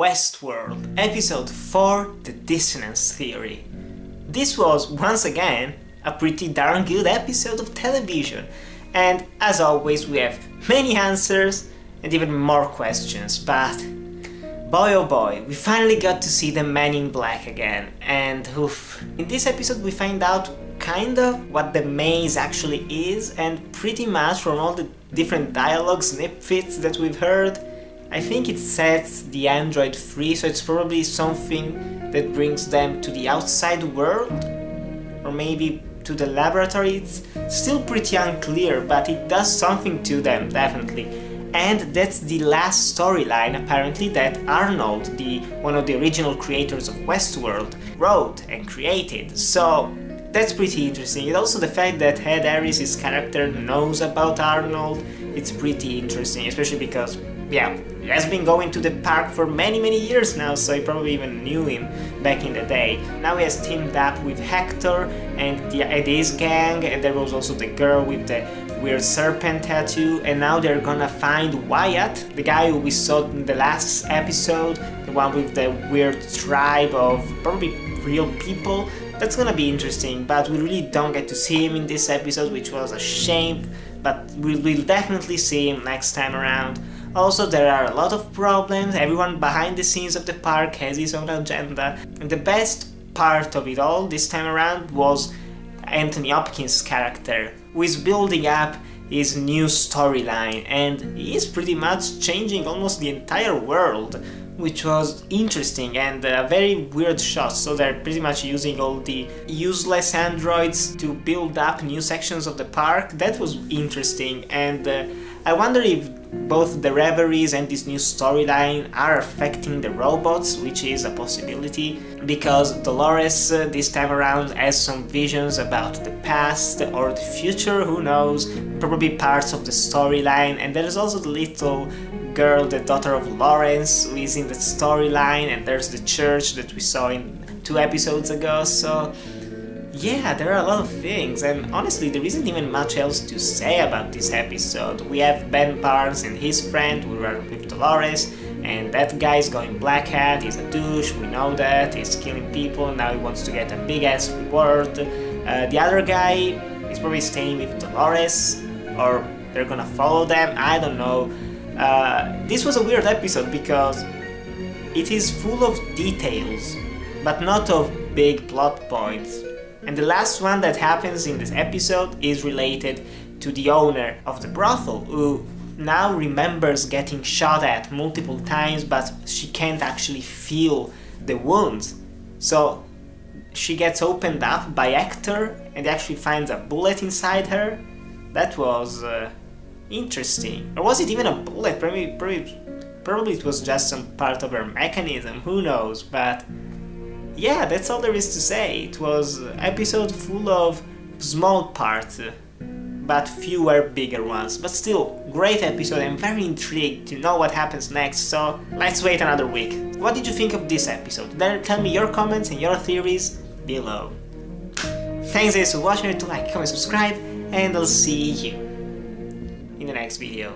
Westworld, episode 4, The Dissonance Theory. This was, once again, a pretty darn good episode of television, and as always we have many answers and even more questions, but boy oh boy, we finally got to see the Man in Black again, and oof. In this episode we find out kind of what the maze actually is, and pretty much from all the different dialogue snippets that we've heard, I think it sets the android free, so it's probably something that brings them to the outside world, or maybe to the laboratory. It's still pretty unclear, but it does something to them, definitely. And that's the last storyline, apparently, that Arnold, one of the original creators of Westworld, wrote and created. So that's pretty interesting. And also the fact that Ed Harris's character knows about Arnold, it's pretty interesting, especially because, yeah, he has been going to the park for many years now, so he probably even knew him back in the day. Now he has teamed up with Hector and his gang, and there was also the girl with the weird serpent tattoo, and now they're gonna find Wyatt, the guy who we saw in the last episode, the one with the weird tribe of probably real people. That's gonna be interesting, but we really don't get to see him in this episode, which was a shame, but we'll definitely see him next time around. Also, there are a lot of problems, everyone behind the scenes of the park has his own agenda, and the best part of it all this time around was Anthony Hopkins' character, who is building up his new storyline, and he is pretty much changing almost the entire world, which was interesting and a very weird shot. So they're pretty much using all the useless androids to build up new sections of the park. That was interesting, and I wonder if both the reveries and this new storyline are affecting the robots, which is a possibility, because Dolores this time around has some visions about the past or the future, who knows, probably parts of the storyline. And there's also the little girl, the daughter of Lawrence, who is in the storyline, and there's the church that we saw in 2 episodes ago. So yeah, there are a lot of things, and honestly there isn't even much else to say about this episode. We have Ben Barnes and his friend who are with Dolores, and that guy's going black hat, he's a douche, we know that, he's killing people, now he wants to get a big ass reward. The other guy is probably staying with Dolores, or they're gonna follow them, I don't know. This was a weird episode because it is full of details, but not of big plot points. And the last one that happens in this episode is related to the owner of the brothel, who now remembers getting shot at multiple times, but she can't actually feel the wounds. So she gets opened up by Hector and actually finds a bullet inside her. That was interesting. Or was it even a bullet? Probably it was just some part of her mechanism, who knows, but yeah, that's all there is to say. It was an episode full of small parts, but fewer bigger ones. But still, great episode. I'm very intrigued to know what happens next, so let's wait another week. What did you think of this episode? Then tell me your comments and your theories below. Thanks guys for watching, to like, comment, subscribe, and I'll see you in the next video.